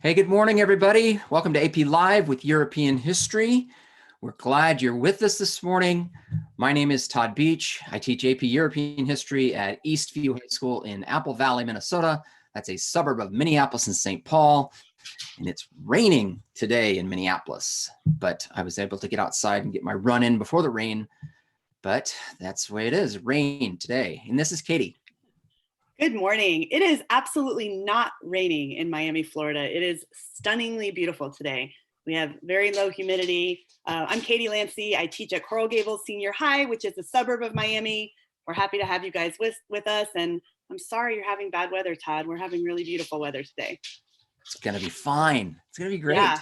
Hey, good morning, everybody. Welcome to AP Live with European History. We're glad you're with us this morning. My name is Todd Beach. I teach AP European History at Eastview High School in Apple Valley, Minnesota. That's a suburb of Minneapolis and St. Paul. And it's raining today in Minneapolis, but I was able to get outside and get my run in before the rain. But that's the way it is, rain today. And this is Katie. Good morning. It is absolutely not raining in Miami, Florida. It is stunningly beautiful today. We have very low humidity. I'm Katie Lancey. I teach at Coral Gables Senior High, which is a suburb of Miami. We're happy to have you guys with us. And I'm sorry you're having bad weather, Todd. We're having really beautiful weather today. It's going to be fine. It's going to be great. Yeah.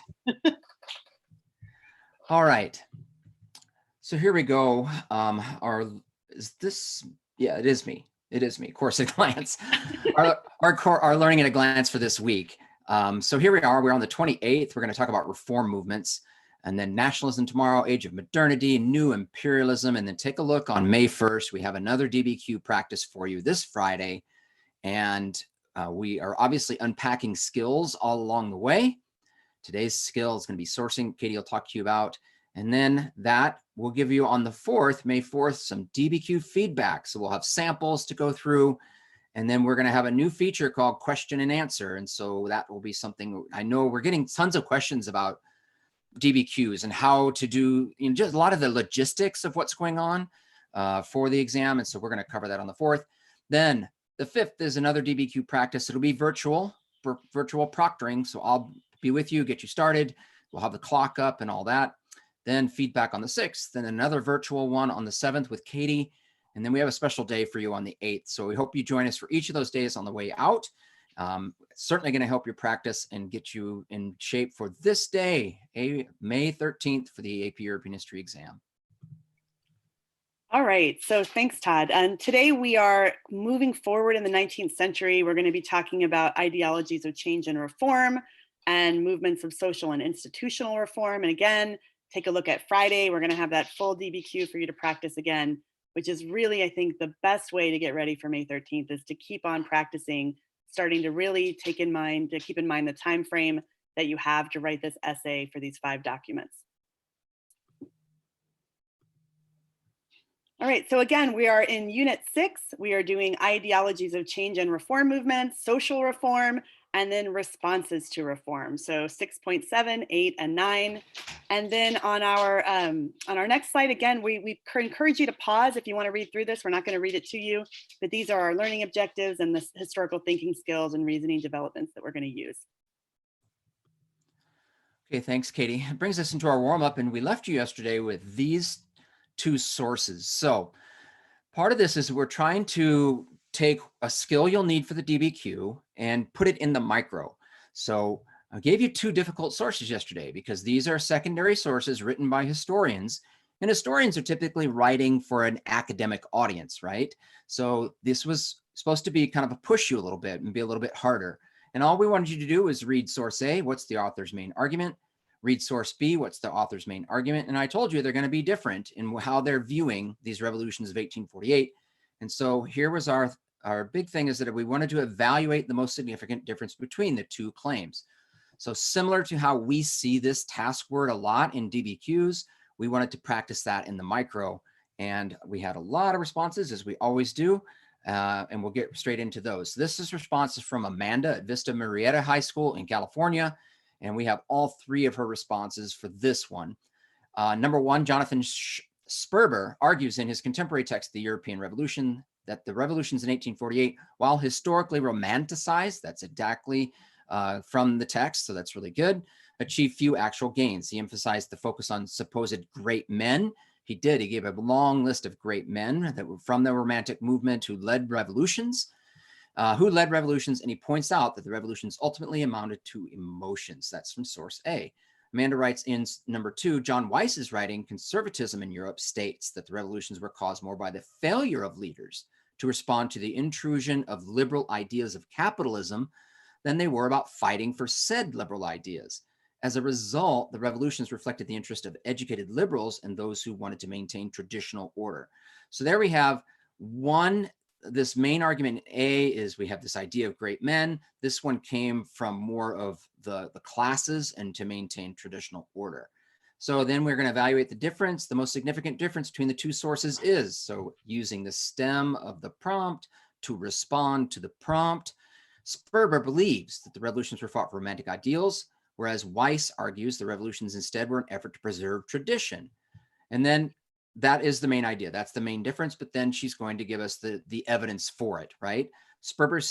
All right. So here we go. Is this? Yeah, it is me. It is me, Course at a Glance. our Learning at a Glance for this week. So here we are, we're on the 28th. We're going to talk about reform movements and then nationalism tomorrow, age of modernity, new imperialism, and then take a look on May 1st. We have another DBQ practice for you this Friday. And we are obviously unpacking skills all along the way. Today's skill is going to be sourcing. Katie will talk to you about. And then that will give you on the 4th, May 4th, some DBQ feedback. So we'll have samples to go through. And then we're going to have a new feature called Question and Answer. And so that will be something, I know we're getting tons of questions about DBQs and how to do, just a lot of the logistics of what's going on for the exam. And so we're going to cover that on the 4th. Then the 5th is another DBQ practice. It'll be virtual proctoring. So I'll be with you, get you started. We'll have the clock up and all that. Then feedback on the 6th, then another virtual one on the 7th with Katie. And then we have a special day for you on the 8th. So we hope you join us for each of those days on the way out. Certainly going to help your practice and get you in shape for this day, May 13th for the AP European History exam. All right, so thanks, Todd. And today we are moving forward in the 19th century. We're going to be talking about ideologies of change and reform and movements of social and institutional reform. And again, take a look at Friday. We're going to have that full DBQ for you to practice again, which is really, I think, the best way to get ready for May 13th is to keep on practicing, starting to really keep in mind the time frame that you have to write this essay for these 5 documents. All right, so again, we are in Unit 6. We are doing ideologies of change and reform movements, social reform, and then responses to reform. So 6.7, 8, and 9. And then on our next slide, again, we encourage you to pause if you want to read through this. We're not going to read it to you, but these are our learning objectives and the historical thinking skills and reasoning developments that we're going to use. Okay, thanks, Katie. It brings us into our warm-up, and we left you yesterday with these 2 sources. So part of this is we're trying to take a skill you'll need for the DBQ and put it in the micro. So I gave you 2 difficult sources yesterday because these are secondary sources written by historians, and historians are typically writing for an academic audience, right? So this was supposed to be kind of a push you a little bit and be a little bit harder. And all we wanted you to do is read source A, what's the author's main argument? Read source B, what's the author's main argument? And I told you they're going to be different in how they're viewing these revolutions of 1848. And so here was our big thing is that we wanted to evaluate the most significant difference between the 2 claims. So similar to how we see this task word a lot in DBQs, we wanted to practice that in the micro. And we had a lot of responses, as we always do, and we'll get straight into those. This is responses from Amanda at Vista Murrieta High School in California. And we have all 3 of her responses for this one. Number 1, Jonathan Sperber argues in his contemporary text, The European Revolution, that the revolutions in 1848, while historically romanticized, that's exactly from the text, so that's really good, achieved few actual gains. He emphasized the focus on supposed great men. He did. He gave a long list of great men that were from the Romantic movement who led revolutions. And he points out that the revolutions ultimately amounted to emotions. That's from source A. Amanda writes in number 2, John Weiss's writing, Conservatism in Europe, states that the revolutions were caused more by the failure of leaders to respond to the intrusion of liberal ideas of capitalism than they were about fighting for said liberal ideas. As a result, the revolutions reflected the interest of educated liberals and those who wanted to maintain traditional order. So there we have one this main argument A is we have this idea of great men. This one came from more of the classes and to maintain traditional order. So then we're going to evaluate the difference. The most significant difference between the two sources is, so using the stem of the prompt to respond to the prompt. Sperber believes that the revolutions were fought for romantic ideals, whereas Weiss argues the revolutions instead were an effort to preserve tradition. And then that is the main idea. That's the main difference. But then she's going to give us the evidence for it, right? Sperber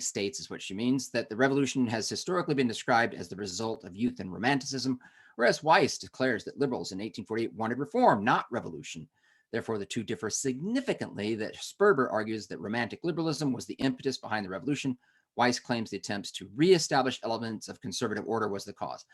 states is what she means, that the revolution has historically been described as the result of youth and romanticism, whereas Weiss declares that liberals in 1848 wanted reform, not revolution. Therefore, the two differ significantly, that Sperber argues that romantic liberalism was the impetus behind the revolution. Weiss claims the attempts to reestablish elements of conservative order was the cause.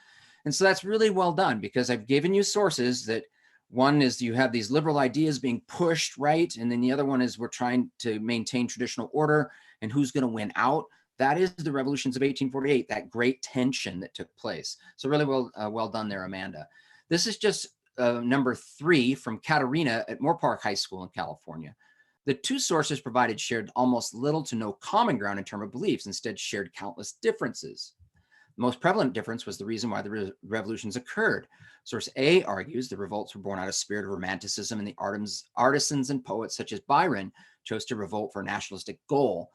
And so that's really well done, because I've given you sources that one is you have these liberal ideas being pushed, right? And then the other one is we're trying to maintain traditional order and who's going to win out. That is the revolutions of 1848, that great tension that took place. So really well done there, Amanda. This is just number 3 from Katerina at Moore Park High School in California. The two sources provided shared almost little to no common ground in terms of beliefs, instead shared countless differences. The most prevalent difference was the reason why the revolutions occurred. Source A argues the revolts were born out of spirit of romanticism, and the artisans and poets such as Byron chose to revolt for a nationalistic goal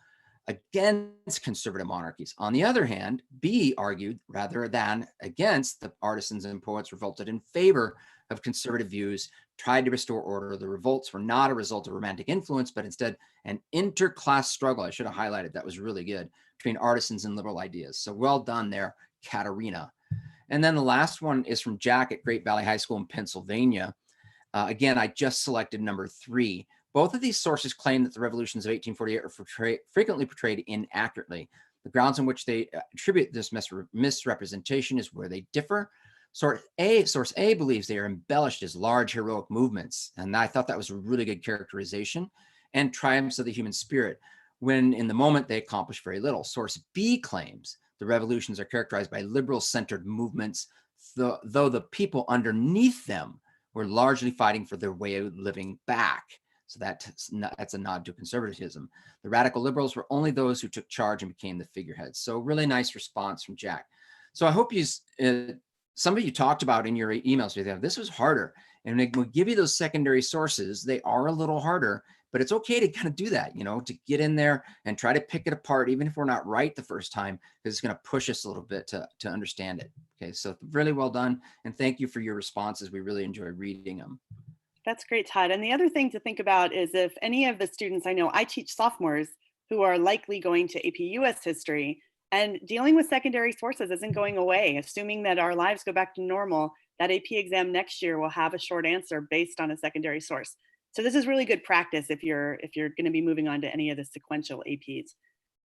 against conservative monarchies. On the other hand, B argued rather than against, the artisans and poets revolted in favor of conservative views, tried to restore order. The revolts were not a result of romantic influence, but instead an interclass struggle. I should have highlighted, that was really good, between artisans and liberal ideas. So well done there, Katerina. And then the last one is from Jack at Great Valley High School in Pennsylvania. Again, I just selected number 3. Both of these sources claim that the revolutions of 1848 are frequently portrayed inaccurately. The grounds on which they attribute this misrepresentation is where they differ. Source A believes they are embellished as large heroic movements, and I thought that was a really good characterization, and triumphs of the human spirit, when in the moment they accomplish very little. Source B claims the revolutions are characterized by liberal-centered movements, though the people underneath them were largely fighting for their way of living back. So that's a nod to conservatism. The radical liberals were only those who took charge and became the figureheads. So really nice response from Jack. So I hope some of you talked about in your emails with them, this was harder. And we'll give you those secondary sources. They are a little harder, but it's okay to kind of do that, to get in there and try to pick it apart, even if we're not right the first time, because it's going to push us a little bit to understand it. Okay, so really well done. And thank you for your responses. We really enjoy reading them. That's great, Todd. And the other thing to think about is if any of the students, I know I teach sophomores who are likely going to AP US history, and dealing with secondary sources isn't going away. Assuming that our lives go back to normal, that AP exam next year will have a short answer based on a secondary source. So this is really good practice if you're going to be moving on to any of the sequential APs.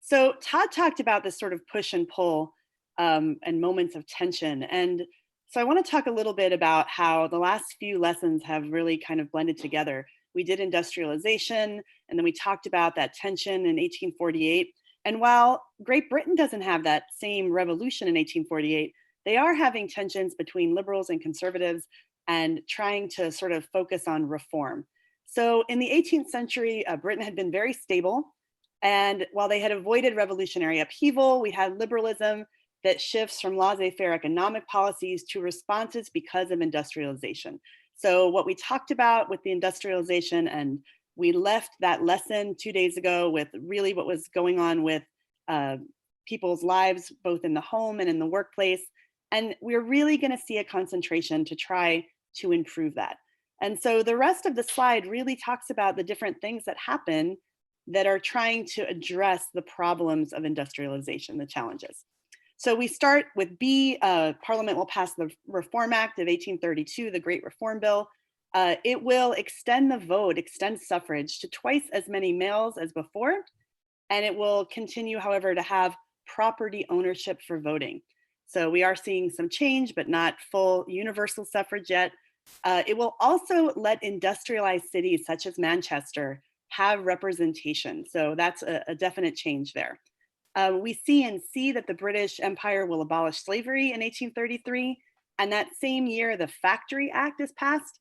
So Todd talked about this sort of push and pull and moments of tension. And so I want to talk a little bit about how the last few lessons have really kind of blended together. We did industrialization, and then we talked about that tension in 1848. And while Great Britain doesn't have that same revolution in 1848, they are having tensions between liberals and conservatives and trying to sort of focus on reform. So in the 18th century, Britain had been very stable. And while they had avoided revolutionary upheaval, we had liberalism that shifts from laissez-faire economic policies to responses because of industrialization. So what we talked about with the industrialization, and we left that lesson 2 days ago with really what was going on with people's lives, both in the home and in the workplace. And we're really going to see a concentration to try to improve that. And so the rest of the slide really talks about the different things that happen that are trying to address the problems of industrialization, the challenges. So we start with B, Parliament will pass the Reform Act of 1832, the Great Reform Bill. It will extend the vote, extend suffrage to twice as many males as before. And it will continue, however, to have property ownership for voting. So we are seeing some change, but not full universal suffrage yet. It will also let industrialized cities such as Manchester have representation. So that's a definite change there. We see in C that the British Empire will abolish slavery in 1833. And that same year, the Factory Act is passed.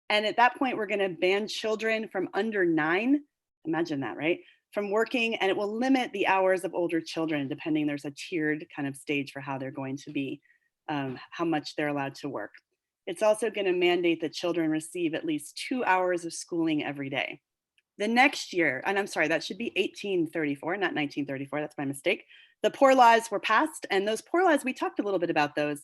And at that point, we're going to ban children from under 9 Imagine that, right? From working, and it will limit the hours of older children, depending, there's a tiered kind of stage for how they're going to be, how much they're allowed to work. It's also going to mandate that children receive at least 2 hours of schooling every day. The next year, and I'm sorry, that should be 1834, not 1934. That's my mistake. The Poor Laws were passed, and those Poor Laws, we talked a little bit about those.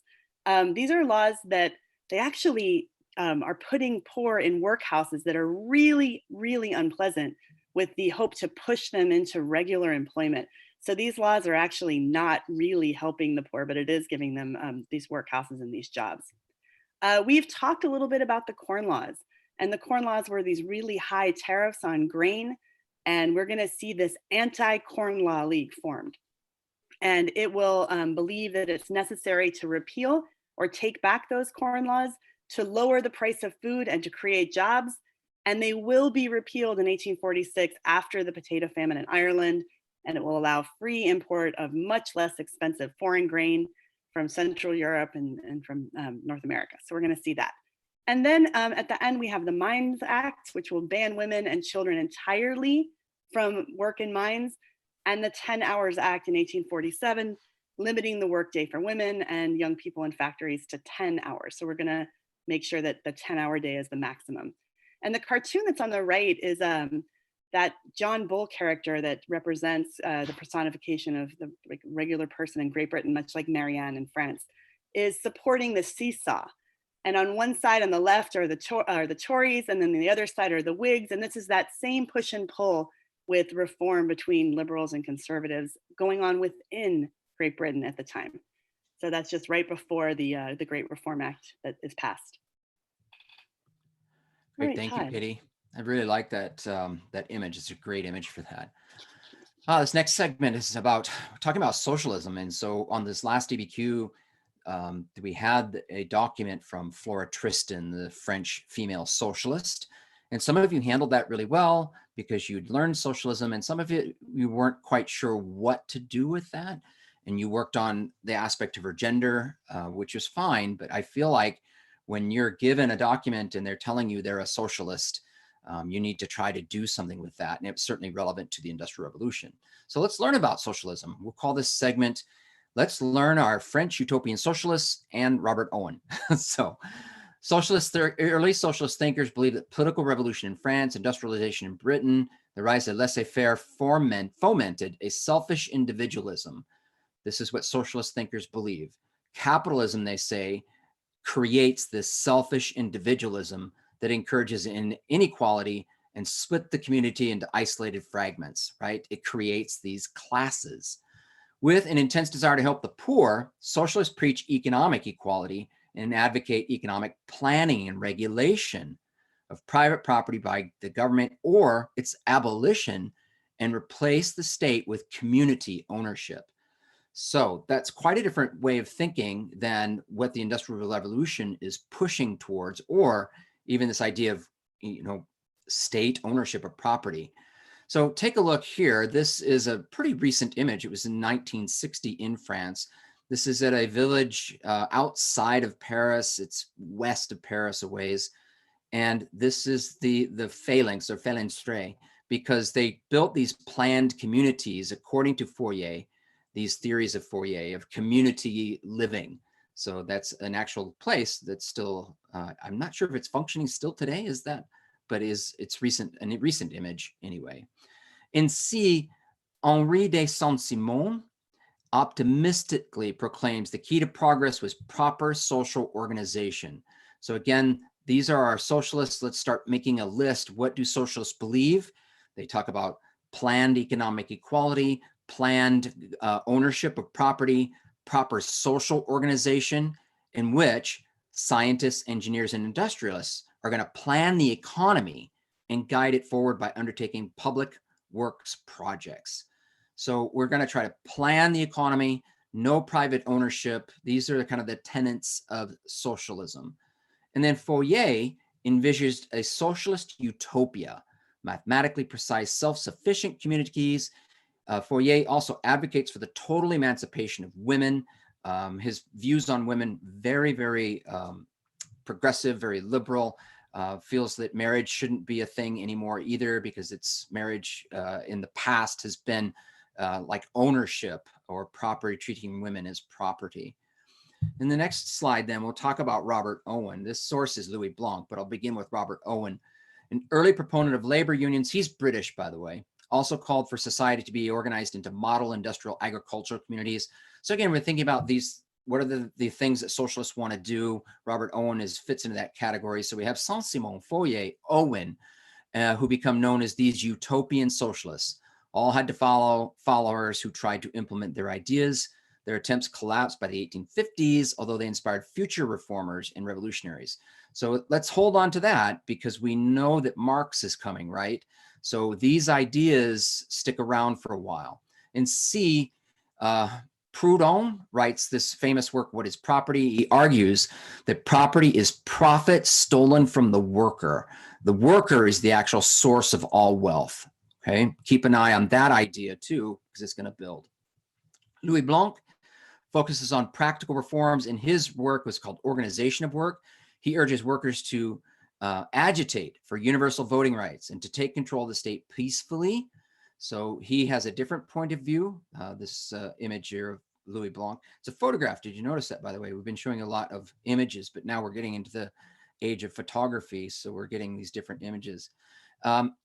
These are laws that they actually are putting poor in workhouses that are really, really unpleasant, with the hope to push them into regular employment. So these laws are actually not really helping the poor, but it is giving them these workhouses and these jobs. We've talked a little bit about the Corn Laws, and the Corn Laws were these really high tariffs on grain. And we're going to see this anti-Corn Law League formed. And it will believe that it's necessary to repeal or take back those corn laws to lower the price of food and to create jobs. And they will be repealed in 1846 after the potato famine in Ireland. And it will allow free import of much less expensive foreign grain from Central Europe and from North America. So we're going to see that. And then at the end, we have the Mines Act, which will ban women and children entirely from work in mines, and the 10 Hours Act in 1847, limiting the workday for women and young people in factories to 10 hours. So we're going to make sure that the 10-hour day is the maximum. And the cartoon that's on the right is that John Bull character that represents the personification of the regular person in Great Britain, much like Marianne in France, is supporting the seesaw. And on one side on the left are the Tories, and then the other side are the Whigs. And this is that same push and pull with reform between liberals and conservatives going on within Great Britain at the time. So that's just right before the Great Reform Act that is passed. Great, Right, thank Todd. you, Katie. I really like that that image. It's a great image for that. This next segment is about talking about socialism. And so on this last DBQ, we had a document from Flora Tristan, the French female socialist. And some of you handled that really well because you'd learned socialism, and some of you weren't quite sure what to do with that. And you worked on the aspect of her gender, which is fine. But I feel like when you're given a document and they're telling you they're a socialist, you need to try to do something with that. And it's certainly relevant to the Industrial Revolution. So let's learn about socialism. We'll call this segment, Let's Learn Our French Utopian Socialists and Robert Owen. So early socialist thinkers believed that political revolution in France, industrialization in Britain, the rise of laissez-faire fomented a selfish individualism. This is what socialist thinkers believe. Capitalism, they say, creates this selfish individualism that encourages inequality and split the community into isolated fragments, right? It creates these classes. With an intense desire to help the poor, socialists preach economic equality and advocate economic planning and regulation of private property by the government, or its abolition, and replace the state with community ownership. So that's quite a different way of thinking than what the Industrial Revolution is pushing towards, or even this idea of, state ownership of property. So take a look here. This is a pretty recent image. It was in 1960 in France. This is at a village outside of Paris. It's west of Paris a ways. And this is the phalanx, or phalanxes, because they built these planned communities according to Fourier, these theories of Fourier of community living. So that's an actual place that's still, I'm not sure if it's functioning still today, is that, but it's a recent image anyway. In C, Henri de Saint-Simon optimistically proclaims the key to progress was proper social organization. So again, these are our socialists. Let's start making a list. What do socialists believe? They talk about planned economic equality, planned ownership of property, proper social organization, in which scientists, engineers, and industrialists are going to plan the economy and guide it forward by undertaking public works projects. So we're going to try to plan the economy, no private ownership. These are kind of the tenets of socialism. And then Fourier envisaged a socialist utopia, mathematically precise, self-sufficient communities. Fourier also advocates for the total emancipation of women. His views on women, very, very progressive, very liberal. feels that marriage shouldn't be a thing anymore either, because it's marriage in the past has been like ownership or property, treating women as property. In the next slide, then, we'll talk about Robert Owen. This source is Louis Blanc, but I'll begin with Robert Owen, an early proponent of labor unions. He's British, by the way. Also called for society to be organized into model industrial agricultural communities. So again, we're thinking about these, what are the things that socialists want to do? Robert Owen fits into that category. So we have Saint-Simon, Fourier, Owen, who become known as these utopian socialists. All had to follow followers who tried to implement their ideas. Their attempts collapsed by the 1850s, although they inspired future reformers and revolutionaries. So let's hold on to that, because we know that Marx is coming, right? So these ideas stick around for a while. And C, Proudhon writes this famous work, What is Property? He argues that property is profit stolen from the worker. The worker is the actual source of all wealth. Okay, keep an eye on that idea too, because it's going to build. Louis Blanc focuses on practical reforms, and his work was called Organization of Work. He urges workers to agitate for universal voting rights and to take control of the state peacefully. So he has a different point of view. This image here of Louis Blanc. It's a photograph. Did you notice that, by the way? We've been showing a lot of images, but now we're getting into the age of photography, so we're getting these different images.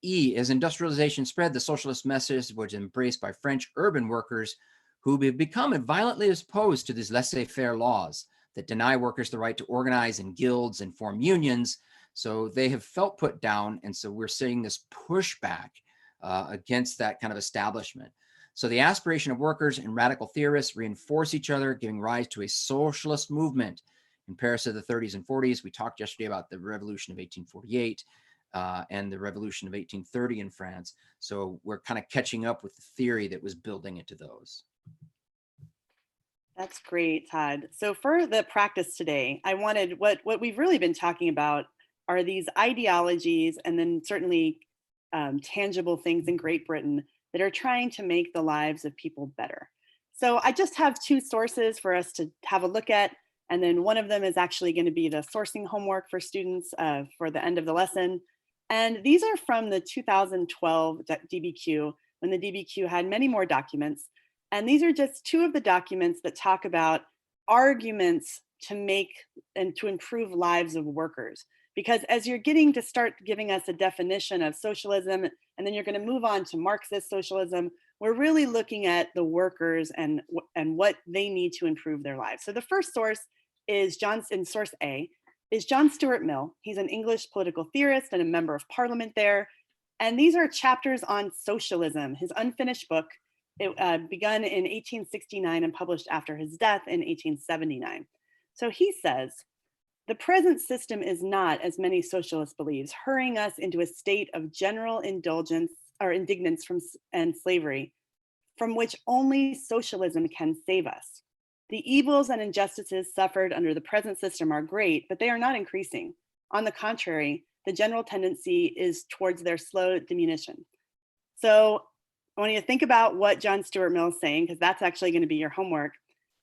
E, as industrialization spread, the socialist message was embraced by French urban workers who have become violently opposed to these laissez-faire laws that deny workers the right to organize in guilds and form unions. So they have felt put down, and so we're seeing this pushback against that kind of establishment. So the aspiration of workers and radical theorists reinforce each other, giving rise to a socialist movement. In Paris of the 30s and 40s, we talked yesterday about the Revolution of 1848 and the Revolution of 1830 in France. So we're kind of catching up with the theory that was building into those. That's great, Todd. So for the practice today, I wanted, what we've really been talking about are these ideologies, and then certainly tangible things in Great Britain that are trying to make the lives of people better. So I just have two sources for us to have a look at, and then one of them is actually going to be the sourcing homework for students for the end of the lesson. And these are from the 2012 DBQ, when the DBQ had many more documents. And these are just two of the documents that talk about arguments to make and to improve lives of workers. Because as you're getting to start giving us a definition of socialism, and then you're going to move on to Marxist socialism, we're really looking at the workers and what they need to improve their lives. So the first source is source A, is John Stuart Mill. He's an English political theorist and a member of parliament there. And these are chapters on socialism, his unfinished book. It begun in 1869 and published after his death in 1879. So he says, the present system is not, as many socialists believe, hurrying us into a state of general indulgence or indignance and slavery, from which only socialism can save us. The evils and injustices suffered under the present system are great, but they are not increasing. On the contrary, the general tendency is towards their slow diminution. So I want you to think about what John Stuart Mill is saying, because that's actually going to be your homework.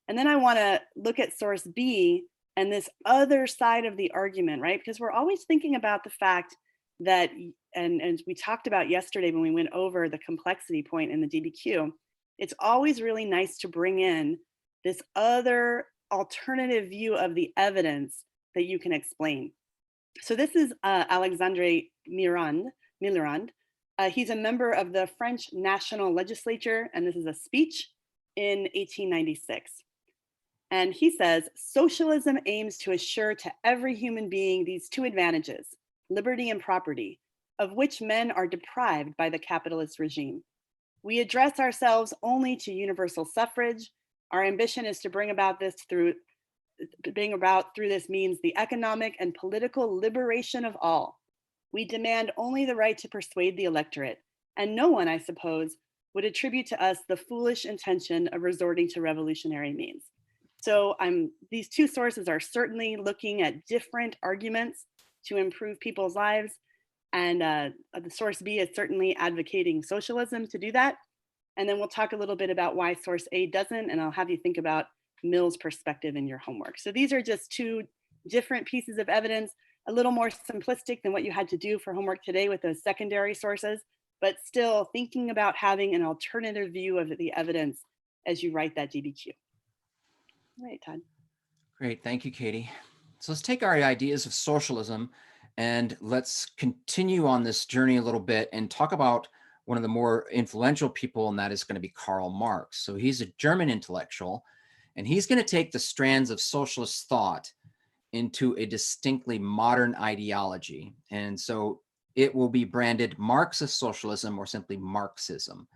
And then I want to look at source B and this other side of the argument, right? Because we're always thinking about the fact that, and we talked about yesterday when we went over the complexity point in the DBQ, it's always really nice to bring in this other alternative view of the evidence that you can explain. So this is Alexandre Millerand. He's a member of the French National Legislature, and this is a speech in 1896. And he says, socialism aims to assure to every human being these two advantages, liberty and property, of which men are deprived by the capitalist regime. We address ourselves only to universal suffrage. Our ambition is to bring about through this means the economic and political liberation of all. We demand only the right to persuade the electorate, and no one, I suppose, would attribute to us the foolish intention of resorting to revolutionary means. So these two sources are certainly looking at different arguments to improve people's lives. And the source B is certainly advocating socialism to do that. And then we'll talk a little bit about why source A doesn't, and I'll have you think about Mill's perspective in your homework. So these are just two different pieces of evidence, a little more simplistic than what you had to do for homework today with those secondary sources, but still thinking about having an alternative view of the evidence as you write that DBQ. All right, Todd. Great, thank you, Katie. So let's take our ideas of socialism and let's continue on this journey a little bit and talk about one of the more influential people, and that is going to be Karl Marx. So he's a German intellectual, and he's going to take the strands of socialist thought into a distinctly modern ideology. And so it will be branded Marxist socialism or simply Marxism.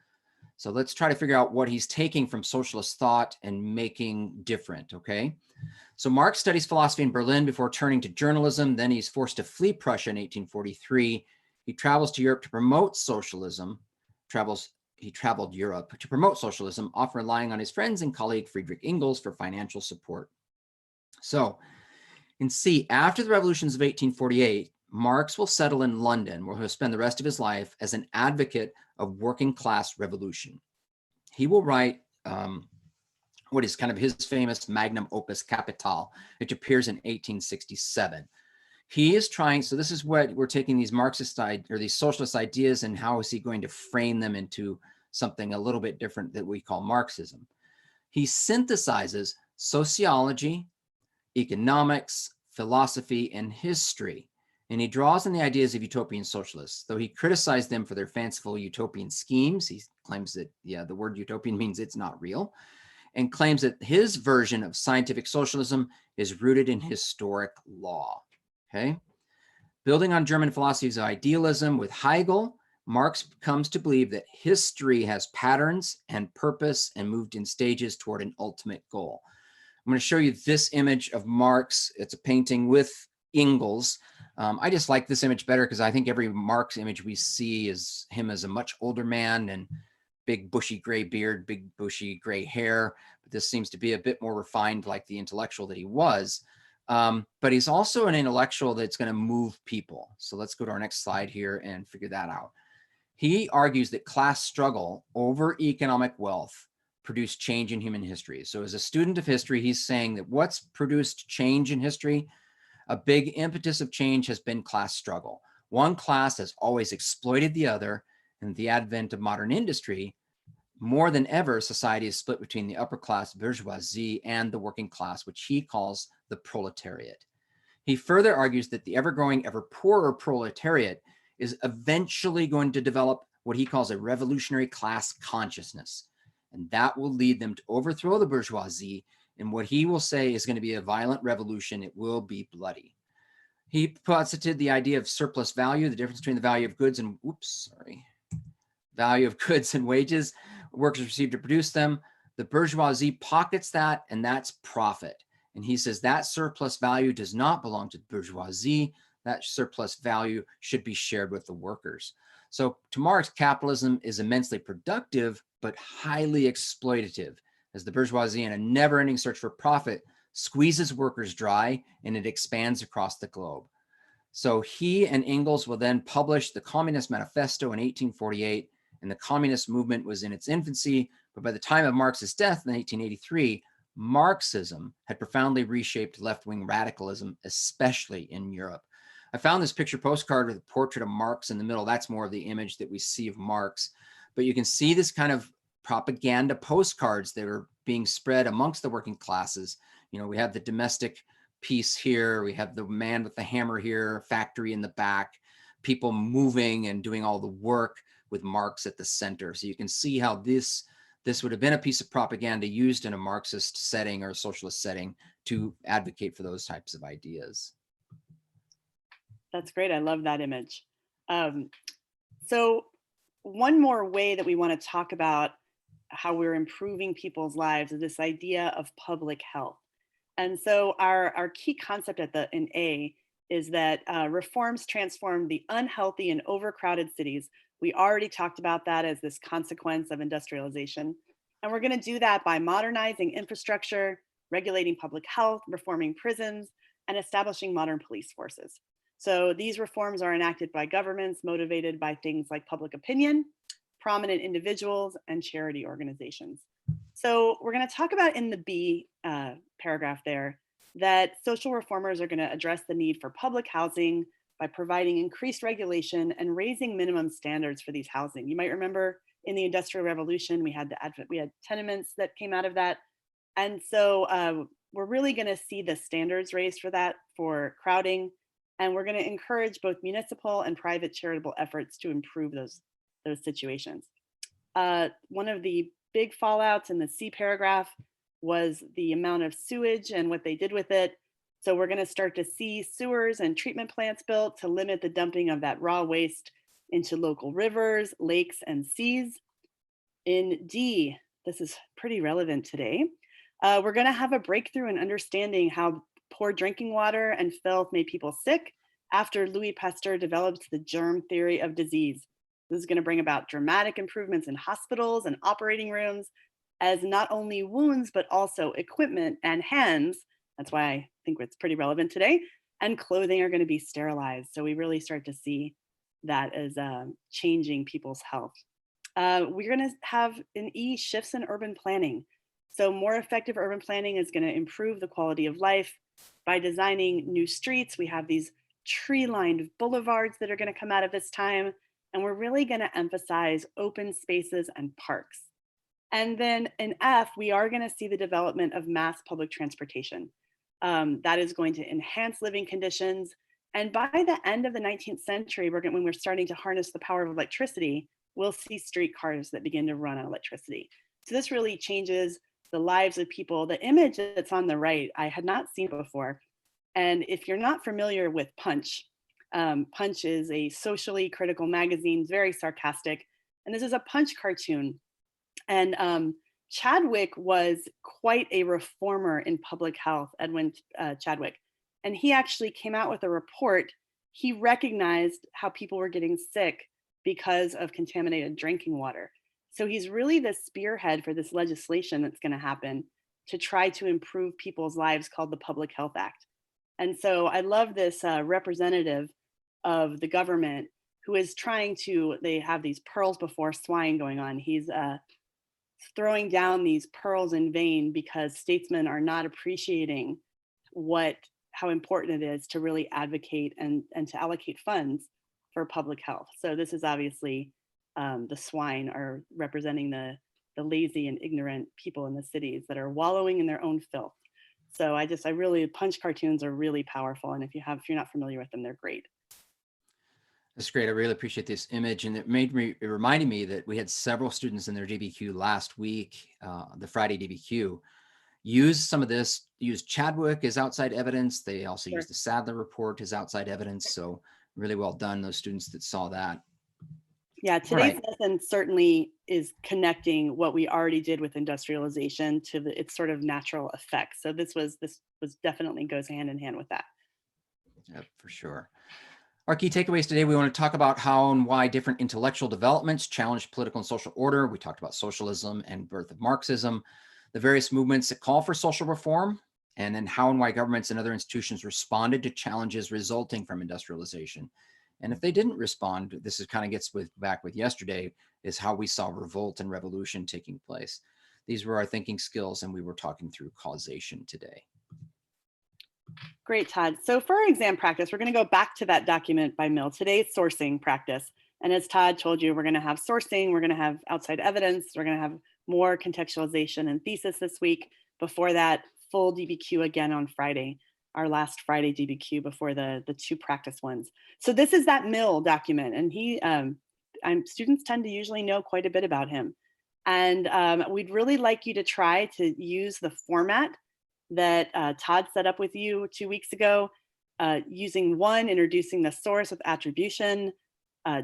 So let's try to figure out what he's taking from socialist thought and making different, okay? So Marx studies philosophy in Berlin before turning to journalism. Then he's forced to flee Prussia in 1843. He travels to Europe to promote socialism. He traveled Europe to promote socialism, often relying on his friends and colleague Friedrich Engels for financial support. So in C, after the revolutions of 1848, Marx will settle in London, where he'll spend the rest of his life as an advocate of working class revolution. He will write what is kind of his famous magnum opus Capital, which appears in 1867. He is trying, so this is what we're taking these Marxist or these socialist ideas, and how is he going to frame them into something a little bit different that we call Marxism. He synthesizes sociology, economics, philosophy, and history. And he draws on the ideas of utopian socialists, though he criticized them for their fanciful utopian schemes. He claims that, yeah, the word utopian means it's not real, and claims that his version of scientific socialism is rooted in historic law, okay? Building on German philosophies of idealism with Hegel, Marx comes to believe that history has patterns and purpose and moved in stages toward an ultimate goal. I'm going to show you this image of Marx. It's a painting with Engels. I just like this image better because I think every Marx image we see is him as a much older man and big bushy gray beard, big bushy gray hair. But this seems to be a bit more refined, like the intellectual that he was. But he's also an intellectual that's going to move people. So let's go to our next slide here and figure that out. He argues that class struggle over economic wealth produced change in human history. So as a student of history, he's saying that what's produced change in history, a big impetus of change has been class struggle. One class has always exploited the other, and with the advent of modern industry, more than ever, society is split between the upper class bourgeoisie and the working class, which he calls the proletariat. He further argues that the ever-growing, ever poorer proletariat is eventually going to develop what he calls a revolutionary class consciousness, and that will lead them to overthrow the bourgeoisie in what he will say is going to be a violent revolution. It will be bloody. He posited the idea of surplus value, the difference between the value of goods and, value of goods and wages workers receive to produce them. The bourgeoisie pockets that, and that's profit. And he says that surplus value does not belong to the bourgeoisie. That surplus value should be shared with the workers. So to Marx, capitalism is immensely productive, but highly exploitative, as the bourgeoisie, in a never-ending search for profit, squeezes workers dry, and it expands across the globe. So he and Engels will then publish the Communist Manifesto in 1848, and the communist movement was in its infancy, but by the time of Marx's death in 1883, Marxism had profoundly reshaped left-wing radicalism, especially in Europe. I found this picture postcard with a portrait of Marx in the middle. That's more of the image that we see of Marx. But you can see this kind of propaganda postcards that are being spread amongst the working classes. You know, we have the domestic piece here. We have the man with the hammer here, factory in the back, people moving and doing all the work with Marx at the center. So you can see how this would have been a piece of propaganda used in a Marxist setting or a socialist setting to advocate for those types of ideas. That's great. I love that image. So one more way that we want to talk about how we're improving people's lives is this idea of public health. And so our key concept in A is that reforms transform the unhealthy and overcrowded cities. We already talked about that as this consequence of industrialization. And we're going to do that by modernizing infrastructure, regulating public health, reforming prisons, and establishing modern police forces. So these reforms are enacted by governments motivated by things like public opinion, prominent individuals, and charity organizations. So we're going to talk about in the B paragraph there, that social reformers are going to address the need for public housing by providing increased regulation and raising minimum standards for these housing. You might remember in the Industrial Revolution, we had tenements that came out of that. And so we're really going to see the standards raised for that, for crowding. And we're going to encourage both municipal and private charitable efforts to improve those situations. One of the big fallouts in the C paragraph was the amount of sewage and what they did with it. So we're going to start to see sewers and treatment plants built to limit the dumping of that raw waste into local rivers, lakes, and seas. In D, this is pretty relevant today. We're going to have a breakthrough in understanding how poor drinking water and filth made people sick after Louis Pasteur developed the germ theory of disease. This is going to bring about dramatic improvements in hospitals and operating rooms, as not only wounds, but also equipment and hands, that's why I think it's pretty relevant today, and clothing are going to be sterilized. So we really start to see that as changing people's health. We're going to have an E, shifts in urban planning. So more effective urban planning is going to improve the quality of life by designing new streets. We have these tree-lined boulevards that are going to come out of this time. And we're really going to emphasize open spaces and parks. And then in F, we are going to see the development of mass public transportation. That is going to enhance living conditions. And by the end of the 19th century, when we're starting to harness the power of electricity, we'll see streetcars that begin to run on electricity. So this really changes the lives of people. The image that's on the right, I had not seen before. And if you're not familiar with Punch, Punch is a socially critical magazine, very sarcastic. And this is a Punch cartoon. And Chadwick was quite a reformer in public health, Edwin Chadwick. And he actually came out with a report. He recognized how people were getting sick because of contaminated drinking water. So he's really the spearhead for this legislation that's going to happen to try to improve people's lives, called the Public Health Act. And so I love this representative of the government who is trying to, they have these pearls before swine going on. He's throwing down these pearls in vain because statesmen are not appreciating how important it is to really advocate and to allocate funds for public health. So this is obviously the swine are representing the lazy and ignorant people in the cities that are wallowing in their own filth. So Punch cartoons are really powerful. And if you're not familiar with them, they're great. That's great. I really appreciate this image. And it reminded me that we had several students in their DBQ last week, the Friday DBQ, use some of this, use Chadwick as outside evidence. They also use the Sadler report as outside evidence. So really well done, those students that saw that. Yeah, today's lesson certainly is connecting what we already did with industrialization to its sort of natural effects. So this was definitely goes hand in hand with that. Yeah, for sure. Our key takeaways today, we want to talk about how and why different intellectual developments challenge political and social order. We talked about socialism and birth of Marxism, the various movements that call for social reform, and then how and why governments and other institutions responded to challenges resulting from industrialization. And if they didn't respond, this is kind of gets back with yesterday, is how we saw revolt and revolution taking place. These were our thinking skills, and we were talking through causation today. Great, Todd. So for our exam practice, we're going to go back to that document by Mill. Today's sourcing practice. And as Todd told you, we're going to have sourcing, we're going to have outside evidence, we're going to have more contextualization and thesis this week. Before that, full DBQ again on Friday, our last Friday DBQ before the two practice ones. So this is that Mill document, and students tend to usually know quite a bit about him. And we'd really like you to try to use the format that Todd set up with you 2 weeks ago, using 1, introducing the source with attribution,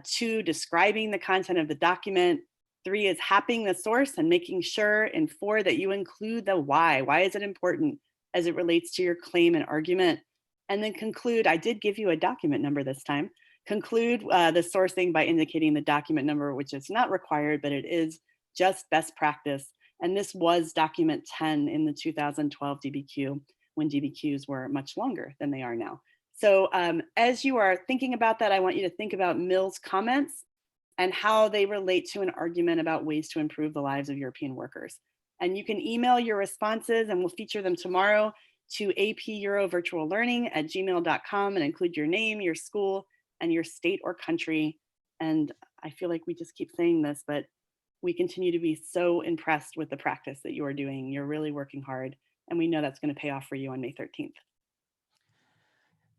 2, describing the content of the document, 3 is happing the source and making sure, and 4, that you include the why. Why is it important as it relates to your claim and argument? And then conclude, I did give you a document number this time, conclude the sourcing by indicating the document number, which is not required, but it is just best practice. And this was document 10 in the 2012 DBQ, when DBQs were much longer than they are now. So as you are thinking about that, I want you to think about Mill's comments and how they relate to an argument about ways to improve the lives of European workers. And you can email your responses and we'll feature them tomorrow to apeurovirtuallearning@gmail.com and include your name, your school, and your state or country. And I feel like we just keep saying this, but we continue to be so impressed with the practice that you are doing. You're really working hard, and we know that's going to pay off for you on May 13th.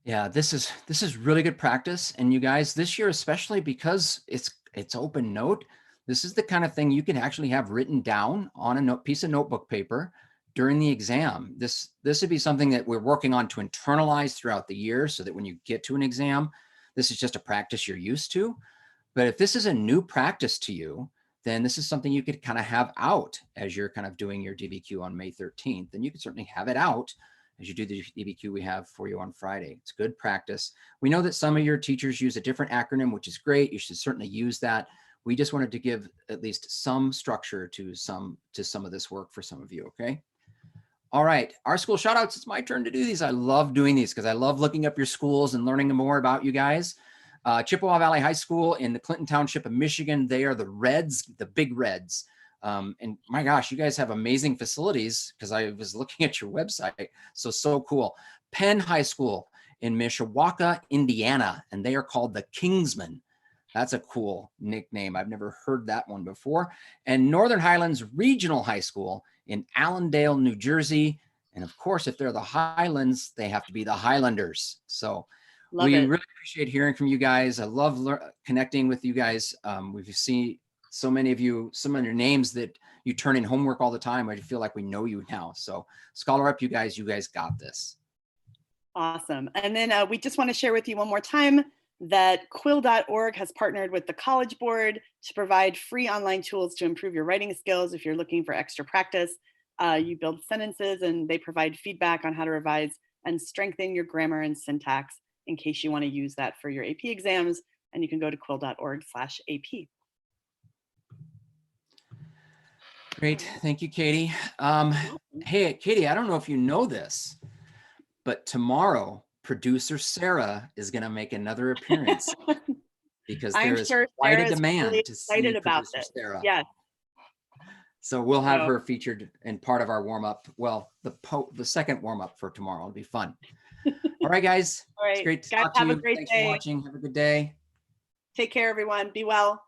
Yeah, this is really good practice. And you guys, this year, especially because it's open note, this is the kind of thing you can actually have written down on a piece of notebook paper during the exam. This would be something that we're working on to internalize throughout the year so that when you get to an exam, this is just a practice you're used to. But if this is a new practice to you, then this is something you could kind of have out as you're kind of doing your DBQ on May 13th. And you can certainly have it out as you do the DBQ we have for you on Friday. It's good practice. We know that some of your teachers use a different acronym, which is great. You should certainly use that. We just wanted to give at least some structure to some of this work for some of you, okay? All right, our school shout outs, it's my turn to do these. I love doing these because I love looking up your schools and learning more about you guys. Chippewa Valley High School in the Clinton Township of Michigan, they are the Reds, the big Reds. And my gosh, you guys have amazing facilities because I was looking at your website. So cool. Penn High School in Mishawaka, Indiana, and they are called the Kingsmen. That's a cool nickname. I've never heard that one before. And Northern Highlands Regional High School in Allendale, New Jersey. And of course, if they're the Highlands, they have to be the Highlanders. So we really appreciate hearing from you guys. I love connecting with you guys. We've seen so many of you, some of your names that you turn in homework all the time. I feel like we know you now. So Scholar Up, you guys got this. Awesome. And then we just want to share with you one more time that quill.org has partnered with the College Board to provide free online tools to improve your writing skills. If you're looking for extra practice, you build sentences and they provide feedback on how to revise and strengthen your grammar and syntax in case you want to use that for your AP exams. And you can go to quill.org/AP. Great. Thank you, Katie. Hey, Katie, I don't know if you know this, but tomorrow, producer Sarah is going to make another appearance because there is quite a demand to see producer Sarah. Yes. So we'll have her featured in part of our warm-up. Well, the second warm-up for tomorrow. It'll be fun. All right, guys. All right. It's great to talk to you. Thanks for watching. Have a good day. Take care, everyone. Be well.